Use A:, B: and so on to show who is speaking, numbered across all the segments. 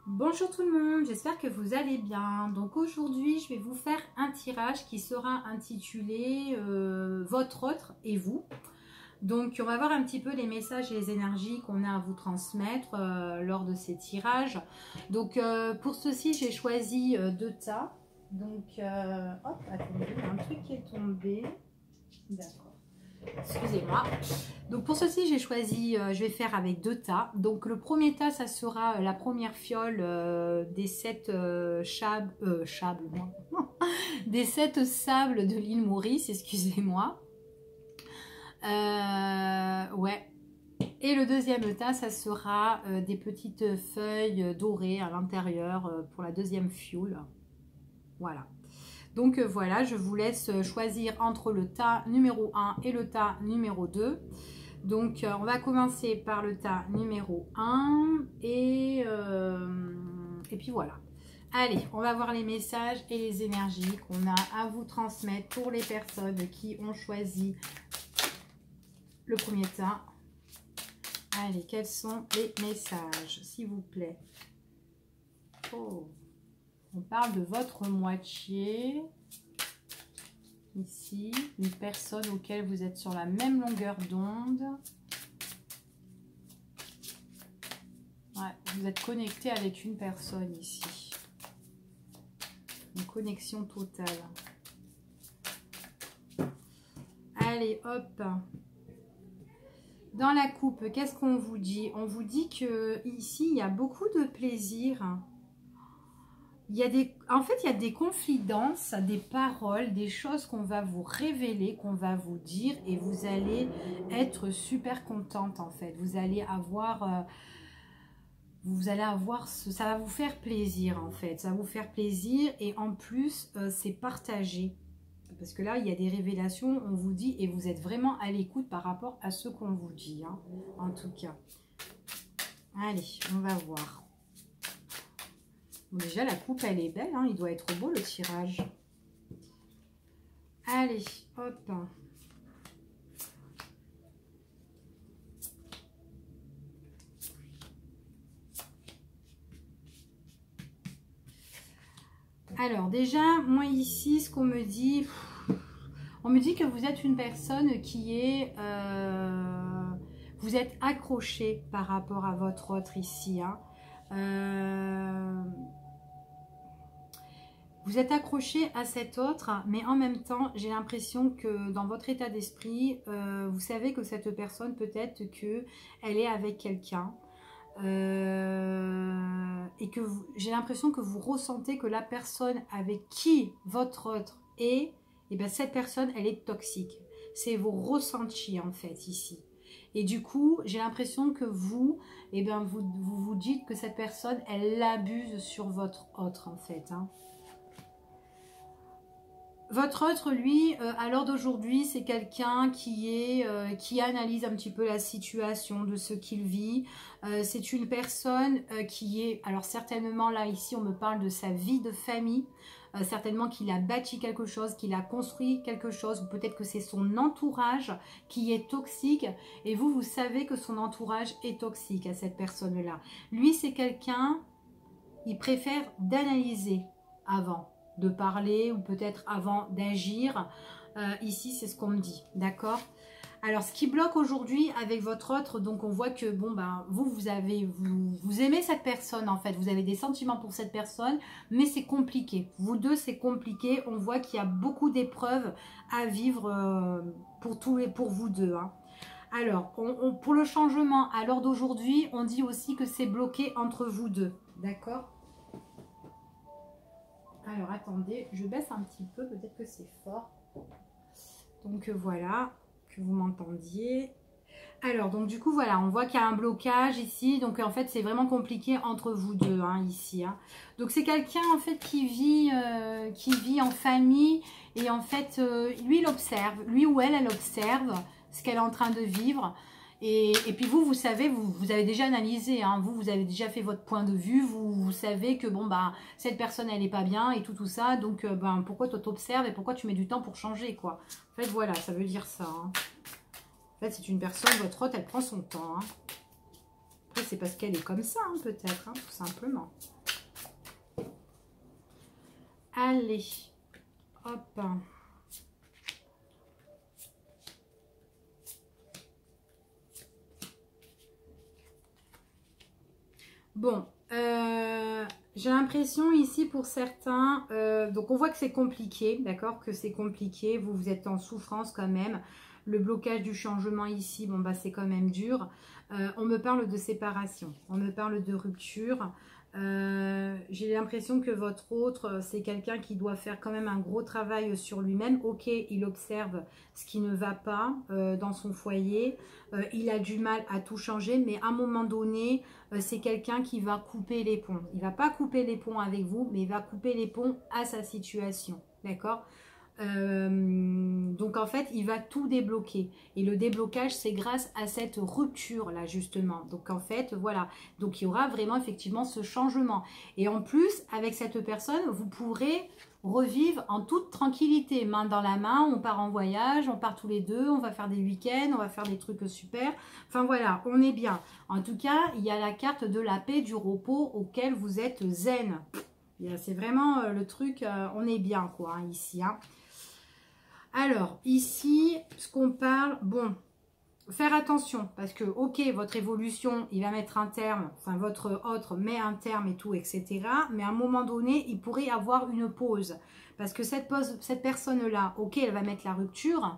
A: Bonjour tout le monde, j'espère que vous allez bien. Donc aujourd'hui, je vais vous faire un tirage qui sera intitulé Votre autre et vous. Donc on va voir un petit peu les messages et les énergies qu'on a à vous transmettre lors de ces tirages. Donc pour ceci, j'ai choisi deux tas. Donc hop, attendez, il y a un truc qui est tombé. D'accord. Excusez-moi. Donc pour ceci, j'ai choisi, je vais faire avec deux tas. Donc le premier tas, ça sera la première fiole des 7 des 7 sables de l'île Maurice, excusez-moi. Ouais. Et le deuxième tas, ça sera des petites feuilles dorées à l'intérieur pour la deuxième fiole. Voilà. Donc voilà, je vous laisse choisir entre le tas numéro 1 et le tas numéro 2. Donc on va commencer par le tas numéro 1 et puis voilà. Allez, on va voir les messages et les énergies qu'on a à vous transmettre pour les personnes qui ont choisi le premier tas. Allez, quels sont les messages, s'il vous plaît? Oh. On parle de votre moitié, ici, une personne auquel vous êtes sur la même longueur d'onde. Ouais, vous êtes connecté avec une personne ici. Une connexion totale. Allez, hop. Dans la coupe, qu'est-ce qu'on vous dit? On vous dit que ici, il y a beaucoup de plaisir. En fait, il y a des confidences, des paroles, des choses qu'on va vous révéler, qu'on va vous dire et vous allez être super contente en fait. Vous allez avoir, ça va vous faire plaisir en fait. Ça va vous faire plaisir et en plus, c'est partagé. Parce que là, il y a des révélations, on vous dit et vous êtes vraiment à l'écoute par rapport à ce qu'on vous dit, hein, en tout cas. Allez, on va voir. Déjà, la coupe, elle est belle. Hein, il doit être beau, le tirage. Allez, hop. Alors, déjà, moi, ici, ce qu'on me dit... On me dit que vous êtes une personne qui est... vous êtes accroché par rapport à votre autre ici. Hein. Vous êtes accroché à cet autre, mais en même temps, j'ai l'impression que dans votre état d'esprit, vous savez que cette personne, peut-être qu'elle est avec quelqu'un. Et que j'ai l'impression que vous ressentez que la personne avec qui votre autre est, et bien cette personne, elle est toxique. C'est vos ressentis en fait ici. Et du coup, j'ai l'impression que vous, et bien vous dites que cette personne, elle abuse sur votre autre en fait. Hein. Votre autre, lui, à l'heure d'aujourd'hui, c'est quelqu'un qui analyse un petit peu la situation de ce qu'il vit. C'est une personne qui est, alors certainement là, ici, on me parle de sa vie de famille. Certainement qu'il a bâti quelque chose, qu'il a construit quelque chose, ou peut-être que c'est son entourage qui est toxique. Et vous, vous savez que son entourage est toxique à cette personne-là. Lui, c'est quelqu'un, il préfère d'analyser avant de parler ou peut-être avant d'agir. Ici, c'est ce qu'on me dit, d'accord? Alors, ce qui bloque aujourd'hui avec votre autre, donc on voit que, bon, ben, vous aimez cette personne, en fait. Vous avez des sentiments pour cette personne, mais c'est compliqué. Vous deux, c'est compliqué. On voit qu'il y a beaucoup d'épreuves à vivre pour vous deux, hein. Alors, pour le changement, à l'heure d'aujourd'hui, on dit aussi que c'est bloqué entre vous deux, d'accord? Alors, attendez, je baisse un petit peu, peut-être que c'est fort. Donc, voilà, que vous m'entendiez. Alors, donc du coup, voilà, on voit qu'il y a un blocage ici. Donc, en fait, c'est vraiment compliqué entre vous deux, hein, ici. Hein. Donc, c'est quelqu'un, en fait, qui vit en famille. Et en fait, lui, il observe. Lui ou elle observe ce qu'elle est en train de vivre. Et puis vous savez, vous avez déjà analysé, hein, vous avez déjà fait votre point de vue, vous savez que bon bah cette personne elle est pas bien et tout ça, donc ben pourquoi toi t'observes et pourquoi tu mets du temps pour changer quoi. En fait voilà, ça veut dire ça. Hein. En fait c'est une personne, votre autre elle prend son temps. Hein. Après, c'est parce qu'elle est comme ça, hein, peut-être, hein, tout simplement. Allez, hop. Bon, j'ai l'impression ici pour certains, donc on voit que c'est compliqué, d'accord, que c'est compliqué, vous êtes en souffrance quand même. Le blocage du changement ici, bon bah c'est quand même dur. On me parle de séparation, on me parle de rupture. J'ai l'impression que votre autre, c'est quelqu'un qui doit faire quand même un gros travail sur lui-même. Ok, il observe ce qui ne va pas dans son foyer. Il a du mal à tout changer, mais à un moment donné, c'est quelqu'un qui va couper les ponts. Il ne va pas couper les ponts avec vous, mais il va couper les ponts à sa situation. D'accord ? Donc en fait il va tout débloquer et le déblocage c'est grâce à cette rupture là justement, donc en fait voilà, donc il y aura vraiment effectivement ce changement et en plus avec cette personne vous pourrez revivre en toute tranquillité, main dans la main, on part en voyage, on part tous les deux, on va faire des week-ends, on va faire des trucs super, enfin voilà, on est bien. En tout cas il y a la carte de la paix, du repos auquel vous êtes zen. C'est vraiment le truc, on est bien quoi hein, ici hein. Alors, ici, ce qu'on parle, bon, faire attention, parce que, ok, votre évolution, il va mettre un terme, enfin, votre autre met un terme et tout, etc. Mais à un moment donné, il pourrait y avoir une pause. Parce que cette personne-là, ok, elle va mettre la rupture,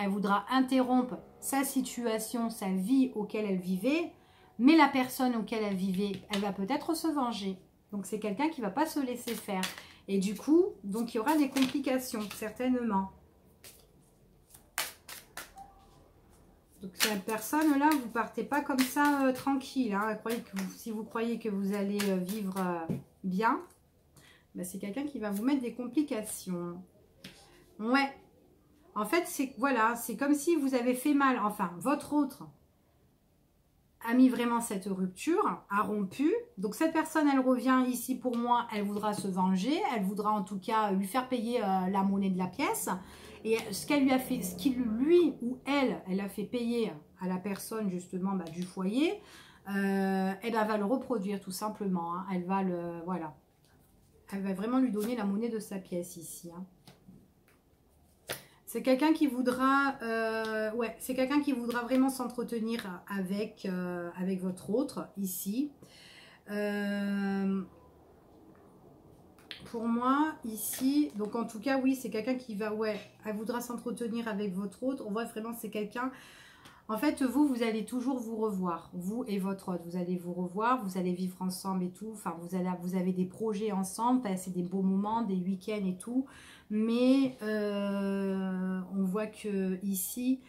A: elle voudra interrompre sa situation, sa vie auquel elle vivait, mais la personne auquel elle vivait, elle va peut-être se venger. Donc, c'est quelqu'un qui ne va pas se laisser faire. Et du coup, donc, il y aura des complications, certainement. Donc cette personne-là, vous partez pas comme ça tranquille. Hein. Si vous croyez que vous allez vivre bien, ben, c'est quelqu'un qui va vous mettre des complications. Ouais. En fait, c'est voilà, c'est comme si vous avez fait mal. Enfin, votre autre a mis vraiment cette rupture, a rompu. Donc cette personne, elle revient ici pour moi, elle voudra se venger. Elle voudra en tout cas lui faire payer la monnaie de la pièce. Et ce qu'elle lui a fait, ce qu'il lui ou elle a fait payer à la personne justement bah, du foyer, elle va le reproduire tout simplement. Hein. Elle va le, voilà, elle va vraiment lui donner la monnaie de sa pièce ici. Hein. C'est quelqu'un qui voudra, ouais, c'est quelqu'un qui voudra vraiment s'entretenir avec avec votre autre ici. Pour moi, ici, donc en tout cas, oui, c'est quelqu'un qui va, ouais, elle voudra s'entretenir avec votre autre. On voit vraiment, c'est quelqu'un, en fait, vous allez toujours vous revoir, vous et votre autre. Vous allez vous revoir, vous allez vivre ensemble et tout. Enfin, vous avez des projets ensemble, passer des beaux moments, des week-ends et tout. Mais on voit que ici,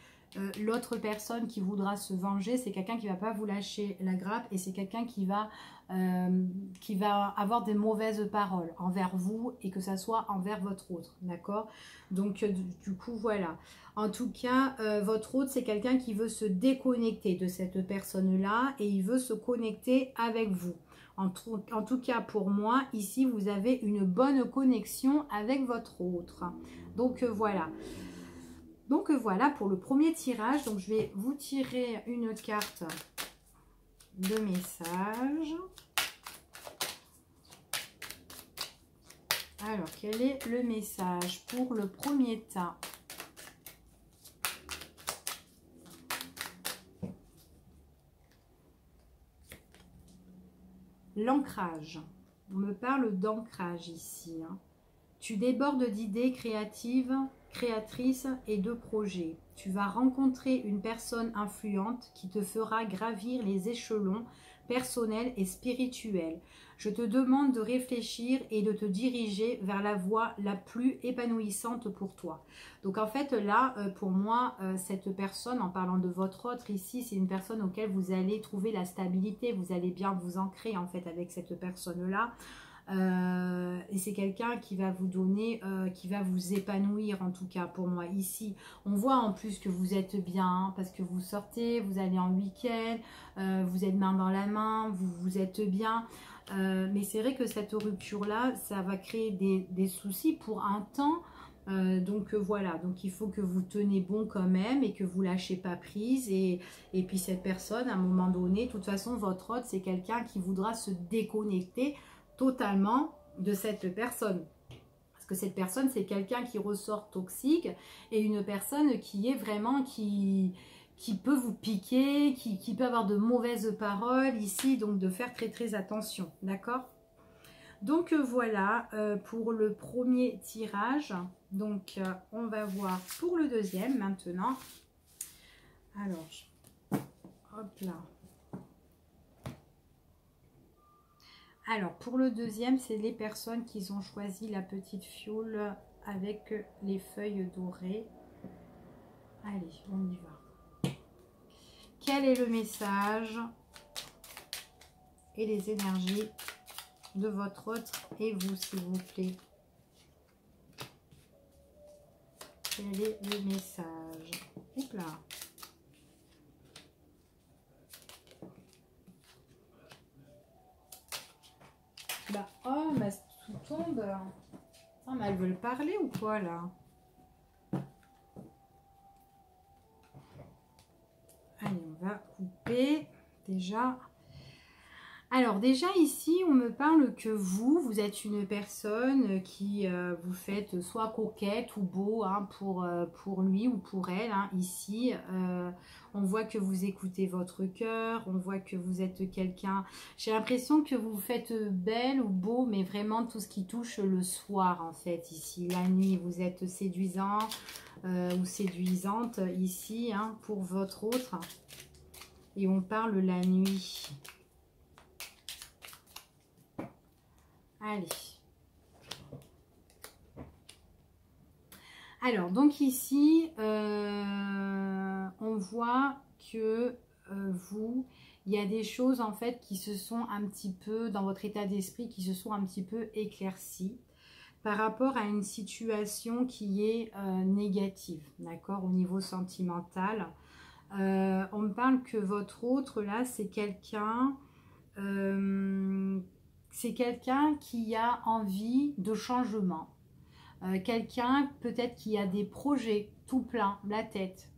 A: l'autre personne qui voudra se venger, c'est quelqu'un qui ne va pas vous lâcher la grappe et c'est quelqu'un qui va avoir des mauvaises paroles envers vous et que ça soit envers votre autre, d'accord? Donc du coup voilà, en tout cas votre autre c'est quelqu'un qui veut se déconnecter de cette personne là et il veut se connecter avec vous. En tout cas pour moi ici vous avez une bonne connexion avec votre autre, donc voilà. Donc voilà pour le premier tirage. Donc je vais vous tirer une carte de message. Alors quel est le message pour le premier tas? L'ancrage. On me parle d'ancrage ici. Hein. Tu débordes d'idées créatives, créatrices et de projets. Tu vas rencontrer une personne influente qui te fera gravir les échelons personnels et spirituels. Je te demande de réfléchir et de te diriger vers la voie la plus épanouissante pour toi. Donc en fait là, pour moi, cette personne, en parlant de votre autre ici, c'est une personne auquel vous allez trouver la stabilité, vous allez bien vous ancrer en fait avec cette personne-là. Et c'est quelqu'un qui va vous donner, qui va vous épanouir en tout cas pour moi ici. On voit en plus que vous êtes bien hein, parce que vous sortez, vous allez en week-end, vous êtes main dans la main, vous êtes bien. Mais c'est vrai que cette rupture là, ça va créer des soucis pour un temps. Voilà, donc il faut que vous tenez bon quand même et que vous lâchez pas prise. Et puis cette personne, à un moment donné, de toute façon, votre hôte, c'est quelqu'un qui voudra se déconnecter totalement de cette personne. Parce que cette personne, c'est quelqu'un qui ressort toxique et une personne qui est vraiment, qui peut vous piquer, qui peut avoir de mauvaises paroles ici, donc de faire très très attention, d'accord? Donc voilà pour le premier tirage. Donc on va voir pour le deuxième maintenant. Alors, hop là. Alors pour le deuxième, c'est les personnes qui ont choisi la petite fiole avec les feuilles dorées. Allez, on y va. Quel est le message et les énergies de votre hôte et vous, s'il vous plaît? Quel est le message? Hop là. Bah, oh, mais tout tombe. Ah, mais elles veulent parler ou quoi, là? Allez, on va couper déjà. Alors déjà ici, on me parle que vous êtes une personne qui vous faites soit coquette ou beau hein, pour lui ou pour elle. Hein. Ici, on voit que vous écoutez votre cœur, on voit que vous êtes quelqu'un... J'ai l'impression que vous faites belle ou beau, mais vraiment tout ce qui touche le soir en fait. Ici, la nuit, vous êtes séduisant ou séduisante ici hein, pour votre autre. Et on parle la nuit. Allez. Alors, donc ici, on voit que il y a des choses en fait qui se sont un petit peu, dans votre état d'esprit, qui se sont un petit peu éclaircies par rapport à une situation qui est négative, d'accord, au niveau sentimental. On me parle que votre autre, là, c'est quelqu'un... c'est quelqu'un qui a envie de changement. Quelqu'un peut-être qui a des projets tout plein, la tête.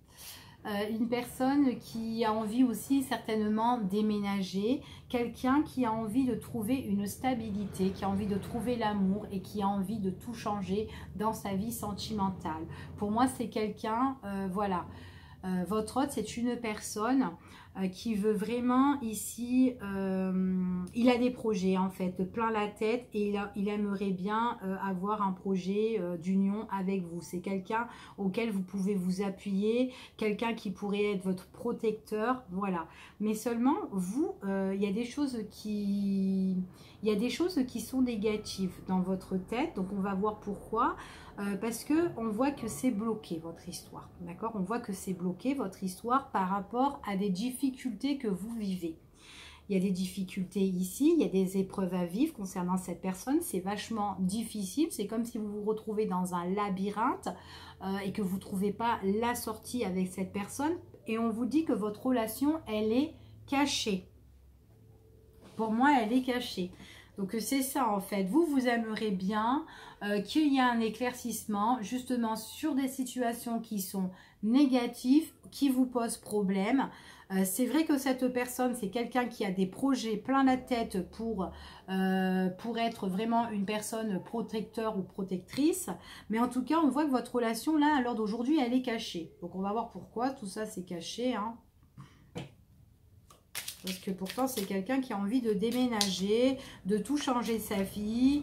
A: Une personne qui a envie aussi certainement déménager. Quelqu'un qui a envie de trouver une stabilité, qui a envie de trouver l'amour et qui a envie de tout changer dans sa vie sentimentale. Pour moi, c'est quelqu'un, voilà. Votre hôte, c'est une personne qui veut vraiment ici, il a des projets en fait, plein la tête et il aimerait bien avoir un projet d'union avec vous. C'est quelqu'un auquel vous pouvez vous appuyer, quelqu'un qui pourrait être votre protecteur, voilà. Mais seulement, vous, il y a des choses qui... Il y a des choses qui sont négatives dans votre tête, donc on va voir pourquoi. Parce que on voit que c'est bloqué votre histoire, d'accord? On voit que c'est bloqué votre histoire par rapport à des difficultés que vous vivez. Il y a des difficultés ici, il y a des épreuves à vivre concernant cette personne, c'est vachement difficile, c'est comme si vous vous retrouvez dans un labyrinthe et que vous ne trouvez pas la sortie avec cette personne et on vous dit que votre relation, elle est cachée. Pour moi, elle est cachée. Donc c'est ça en fait, vous aimeriez bien qu'il y ait un éclaircissement justement sur des situations qui sont négatives, qui vous posent problème. C'est vrai que cette personne, c'est quelqu'un qui a des projets plein la tête pour être vraiment une personne protecteur ou protectrice. Mais en tout cas, on voit que votre relation là, à l'heure d'aujourd'hui, elle est cachée. Donc on va voir pourquoi tout ça c'est caché, hein. Parce que pourtant, c'est quelqu'un qui a envie de déménager, de tout changer sa vie.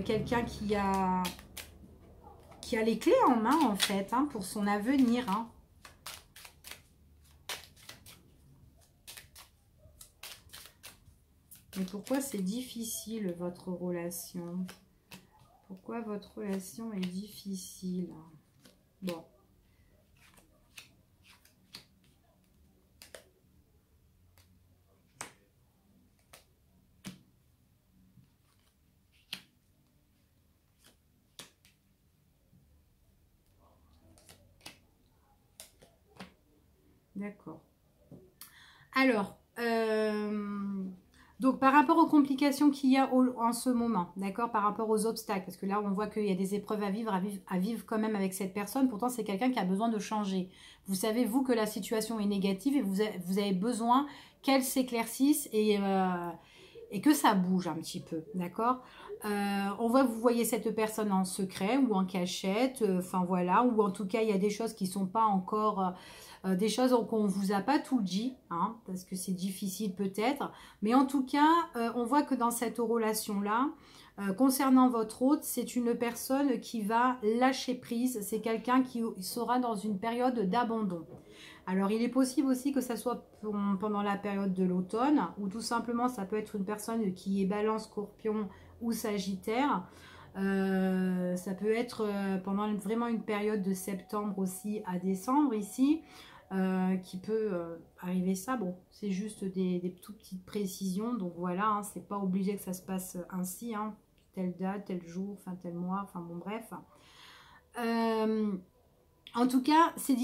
A: Quelqu'un qui a les clés en main, en fait, hein, pour son avenir. Hein. Mais pourquoi c'est difficile, votre relation? Pourquoi votre relation est difficile? Bon. D'accord. Alors, Donc, par rapport aux complications qu'il y a en ce moment, d'accord, par rapport aux obstacles, parce que là, on voit qu'il y a des épreuves à vivre quand même avec cette personne. Pourtant, c'est quelqu'un qui a besoin de changer. Vous savez, vous, que la situation est négative et vous avez besoin qu'elle s'éclaircisse et que ça bouge un petit peu, d'accord. On voit que vous voyez cette personne en secret ou en cachette, enfin voilà, ou en tout cas, il y a des choses qui ne sont pas encore... des choses qu'on ne vous a pas tout dit, hein, parce que c'est difficile peut-être. Mais en tout cas, on voit que dans cette relation-là, concernant votre hôte, c'est une personne qui va lâcher prise. C'est quelqu'un qui sera dans une période d'abandon. Alors, il est possible aussi que ça soit pendant la période de l'automne, ou tout simplement, ça peut être une personne qui est Balance, Scorpion ou Sagittaire. Ça peut être pendant vraiment une période de septembre aussi à décembre ici. Qui peut arriver ça. Bon, c'est juste des toutes petites précisions. Donc voilà, hein, c'est pas obligé que ça se passe ainsi. Hein, telle date, tel jour, enfin tel mois, enfin bon bref. En tout cas, ces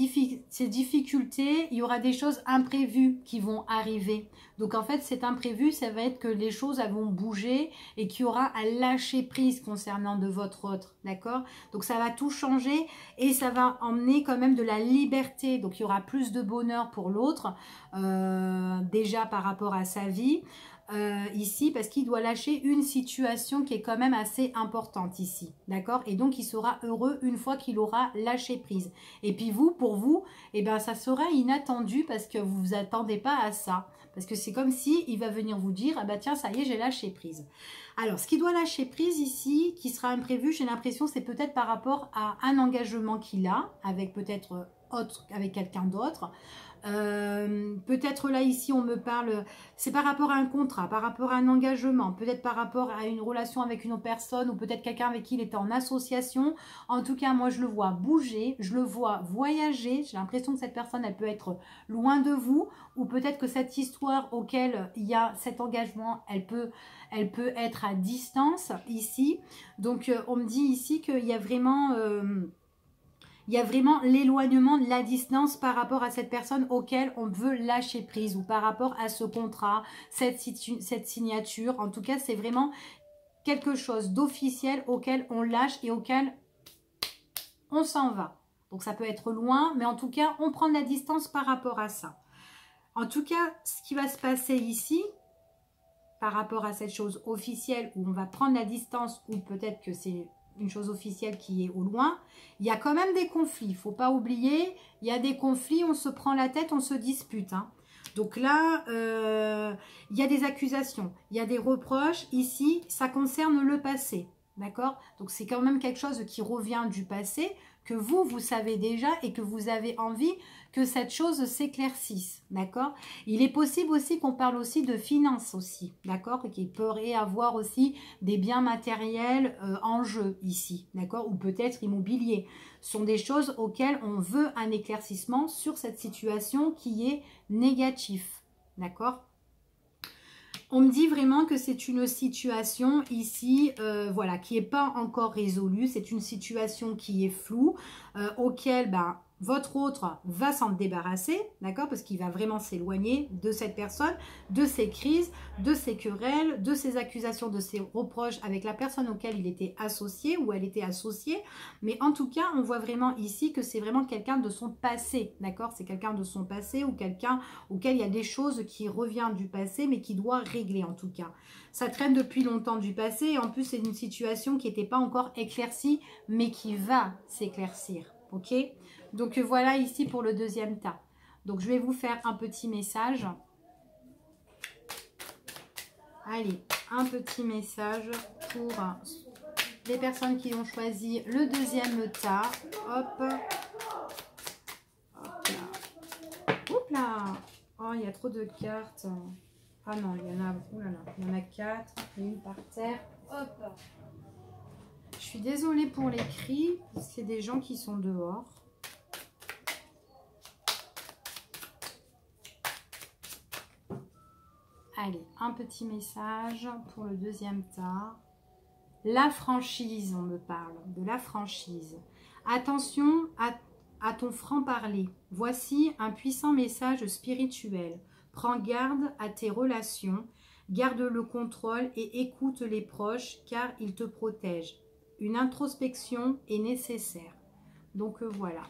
A: difficultés, il y aura des choses imprévues qui vont arriver. Donc en fait, cet imprévu, ça va être que les choses elles vont bouger et qu'il y aura à lâcher prise concernant de votre autre, d'accord? Donc ça va tout changer et ça va emmener quand même de la liberté. Donc il y aura plus de bonheur pour l'autre, déjà par rapport à sa vie. Ici parce qu'il doit lâcher une situation qui est quand même assez importante ici, d'accord, et donc il sera heureux une fois qu'il aura lâché prise. Et puis vous, pour vous, eh ben ça sera inattendu parce que vous vous attendez pas à ça, parce que c'est comme si il va venir vous dire ah bah tiens ça y est j'ai lâché prise. Alors ce qui doit lâcher prise ici, qui sera imprévu, j'ai l'impression c'est peut-être par rapport à un engagement qu'il a avec peut-être avec quelqu'un d'autre. Peut-être là ici on me parle, c'est par rapport à un contrat, par rapport à un engagement, peut-être par rapport à une relation avec une autre personne ou peut-être quelqu'un avec qui il était en association. En tout cas moi je le vois bouger, je le vois voyager, j'ai l'impression que cette personne elle peut être loin de vous ou peut-être que cette histoire auquel il y a cet engagement elle peut être à distance ici. Donc on me dit ici qu'il y a vraiment... il y a vraiment l'éloignement de la distance par rapport à cette personne auquel on veut lâcher prise ou par rapport à ce contrat, cette signature. En tout cas, c'est vraiment quelque chose d'officiel auquel on lâche et auquel on s'en va. Donc ça peut être loin, mais en tout cas, on prend de la distance par rapport à ça. En tout cas, ce qui va se passer ici, par rapport à cette chose officielle où on va prendre la distance ou peut-être que c'est... une chose officielle qui est au loin, il y a quand même des conflits, il ne faut pas oublier, il y a des conflits, on se prend la tête, on se dispute. Hein. Donc là, il y a des accusations, il y a des reproches, ici, ça concerne le passé, d'accord? Donc c'est quand même quelque chose qui revient du passé, que vous savez déjà et que vous avez envie que cette chose s'éclaircisse, d'accord? Il est possible aussi qu'on parle aussi de finances aussi, d'accord? Qu'il pourrait avoir aussi des biens matériels en jeu ici, d'accord? Ou peut-être immobilier. Ce sont des choses auxquelles on veut un éclaircissement sur cette situation qui est négative, d'accord? On me dit vraiment que c'est une situation ici, voilà, qui n'est pas encore résolue. C'est une situation qui est floue, auquel votre autre va s'en débarrasser, d'accord, parce qu'il va vraiment s'éloigner de cette personne, de ses crises, de ses querelles, de ses accusations, de ses reproches avec la personne auquel il était associé ou elle était associée. Mais en tout cas, on voit vraiment ici que c'est vraiment quelqu'un de son passé, d'accord, c'est quelqu'un de son passé ou quelqu'un auquel il y a des choses qui reviennent du passé, mais qui doit régler en tout cas. Ça traîne depuis longtemps du passé et en plus, c'est une situation qui n'était pas encore éclaircie, mais qui va s'éclaircir, ok? Donc voilà ici pour le deuxième tas. Donc je vais vous faire un petit message. Allez, un petit message pour les personnes qui ont choisi le deuxième tas. Hop. Hop là. Hop là. Oh, il y a trop de cartes. Ah non, il y en a, oh là là, il y en a 4, une par terre. Hop. Je suis désolée pour les cris, c'est des gens qui sont dehors. Allez, un petit message pour le deuxième tas. La franchise, on me parle de la franchise. Attention à ton franc-parler. Voici un puissant message spirituel. Prends garde à tes relations. Garde le contrôle et écoute les proches car ils te protègent. Une introspection est nécessaire. Donc voilà.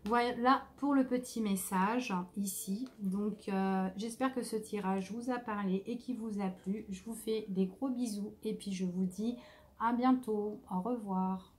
A: Voilà pour le petit message ici. Donc j'espère que ce tirage vous a parlé et qu'il vous a plu. Je vous fais des gros bisous et puis je vous dis à bientôt. Au revoir.